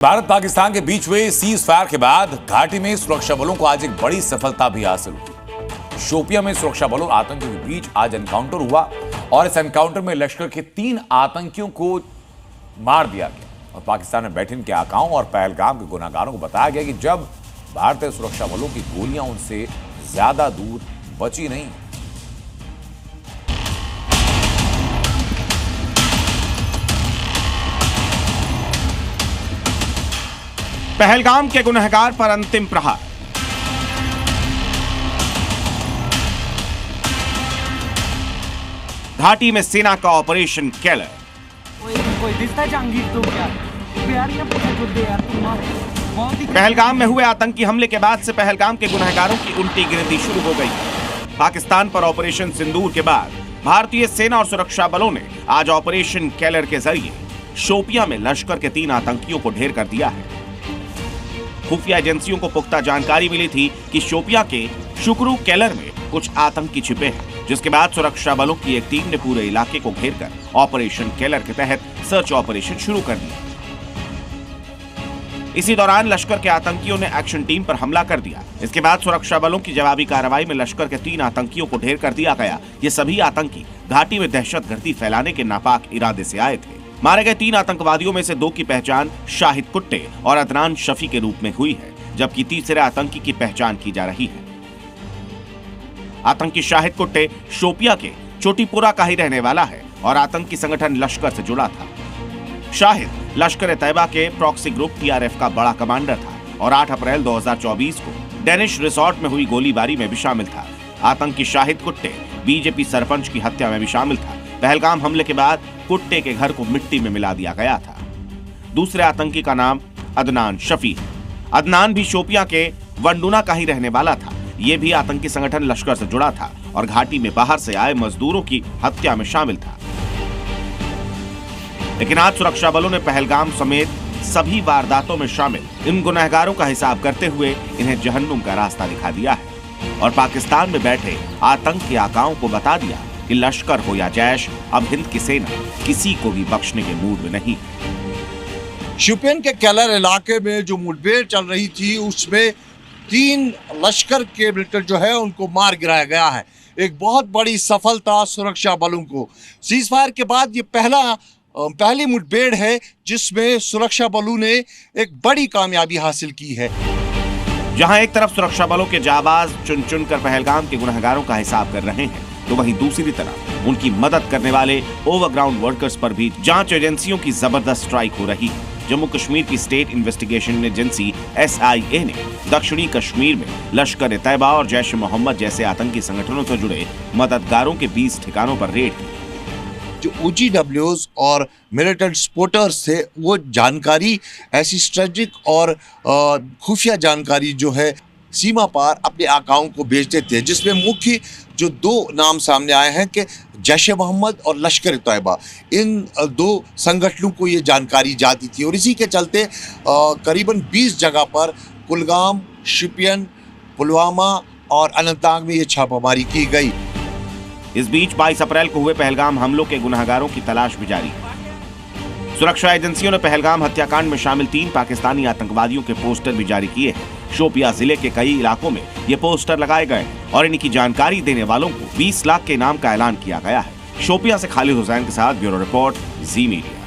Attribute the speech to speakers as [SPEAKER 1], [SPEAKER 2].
[SPEAKER 1] भारत पाकिस्तान के बीच हुए cease fire के बाद घाटी में सुरक्षा बलों को आज एक बड़ी सफलता भी हासिल हुई। शोपियां में सुरक्षा बलों और आतंकियों के बीच आज एनकाउंटर हुआ और इस एनकाउंटर में लश्कर के 3 आतंकियों को मार दिया गया। और पाकिस्तान में बैठे इनके आकाओं और पहलगाम के गुनाहगारों को बताया गया कि जब भारतीय सुरक्षा बलों की गोलियां उनसे ज्यादा दूर बची नहीं।
[SPEAKER 2] पहलगाम के गुनहगार पर अंतिम प्रहार। घाटी में सेना का ऑपरेशन केलर। पहलगाम में हुए आतंकी हमले के बाद से पहलगाम के गुनहगारों की उल्टी गिनती शुरू हो गई। पाकिस्तान पर ऑपरेशन सिंदूर के बाद भारतीय सेना और सुरक्षा बलों ने आज ऑपरेशन केलर के जरिए शोपियां में लश्कर के 3 आतंकियों को ढेर कर दिया है। खुफिया एजेंसियों को पुख्ता जानकारी मिली थी कि शोपियां के शुक्रू केलर में कुछ आतंकी छिपे हैं, जिसके बाद सुरक्षा बलों की एक टीम ने पूरे इलाके को घेरकर ऑपरेशन केलर के तहत सर्च ऑपरेशन शुरू कर दिया। इसी दौरान लश्कर के आतंकियों ने एक्शन टीम पर हमला कर दिया। इसके बाद सुरक्षा बलों की जवाबी कार्रवाई में लश्कर के 3 आतंकियों को ढेर कर दिया गया। ये सभी आतंकी घाटी में दहशतगर्दी फैलाने के नापाक इरादे से आए थे। मारे गए 3 आतंकवादियों में से 2 की पहचान शाहिद कुट्टे और अदनान शफी के रूप में हुई है, जबकि तीसरे आतंकी की पहचान की जा रही है। आतंकी शाहिद कुट्टे शोपिया के चोटीपुरा का ही रहने वाला है और आतंकी संगठन लश्कर से जुड़ा था। शाहिद लश्कर तैयबा के प्रॉक्सी ग्रुप TRF का बड़ा कमांडर था और 8 अप्रैल 2024 को डेनिश रिसोर्ट में हुई गोलीबारी में भी शामिल था। आतंकी शाहिद कुट्टे बीजेपी सरपंच की हत्या में भी शामिल था। पहलगाम हमले के बाद कुट्टे के घर को मिट्टी में मिला दिया गया था। दूसरे आतंकी का नाम अदनान शफी है। अदनान भी शोपियां के वंडुना का ही रहने वाला था। यह भी आतंकी संगठन लश्कर से जुड़ा था और घाटी में बाहर से आए मजदूरों की हत्या में शामिल था। लेकिन आज सुरक्षा बलों ने पहलगाम समेत सभी वारदातों में शामिल इन गुनहगारों का हिसाब करते हुए इन्हें जहन्नुम का रास्ता दिखा दिया है और पाकिस्तान में बैठे आतंकी आकाओं को बता दिया कि लश्कर हो या जैश, अब हिंद की सेना किसी को भी बख्शने के मूड में नहीं।
[SPEAKER 3] शोपियां के केलर इलाके में जो मुठभेड़ चल रही थी उसमें 3 लश्कर के मिलिटेंट जो है उनको मार गिराया गया है। एक बहुत बड़ी सफलता सुरक्षा बलों को। सीज फायर के बाद ये पहली मुठभेड़ है जिसमें सुरक्षा बलों ने एक बड़ी कामयाबी हासिल की है।
[SPEAKER 2] जहां एक तरफ सुरक्षा बलों के जाबाज चुन चुन कर पहलगाम के गुनहगारों का हिसाब कर रहे हैं, तो वहीं दूसरी तरफ उनकी मदद करने वाले ओवरग्राउंड वर्कर्स पर भी जांच एजेंसियों की जबरदस्त स्ट्राइक हो रही है। जम्मू कश्मीर की स्टेट इन्वेस्टिगेशन एजेंसी SIA ने दक्षिणी कश्मीर में लश्कर तैयबा और जैश मोहम्मद जैसे आतंकी संगठनों से जुड़े मददगारों के 20 ठिकानों पर रेड की।
[SPEAKER 3] जो OGWs और मिलिटेंट स्पोर्टर्स थे वो जानकारी ऐसी स्ट्रेटेजिक और खुफिया जानकारी जो है सीमा पार अपने आकाओं को भेजते थे, जिसमें मुख्य जो 2 नाम सामने आए हैं कि जैश मोहम्मद और लश्कर तैयबा, इन 2 संगठनों को ये जानकारी जाती थी और इसी के चलते करीबन 20 जगह पर कुलगाम, शोपियां, पुलवामा और अनंतनाग में ये छापामारी की गई।
[SPEAKER 2] इस बीच 22 अप्रैल को हुए पहलगाम हमलों के गुनहगारों की तलाश भी जारी है। सुरक्षा एजेंसियों ने पहलगाम हत्याकांड में शामिल 3 पाकिस्तानी आतंकवादियों के पोस्टर भी जारी किए हैं। शोपिया जिले के कई इलाकों में ये पोस्टर लगाए गए हैं और इनकी जानकारी देने वालों को 20 लाख के इनाम का ऐलान किया गया है। शोपिया से खालिद हुसैन के साथ ब्यूरो रिपोर्ट, जी मीडिया।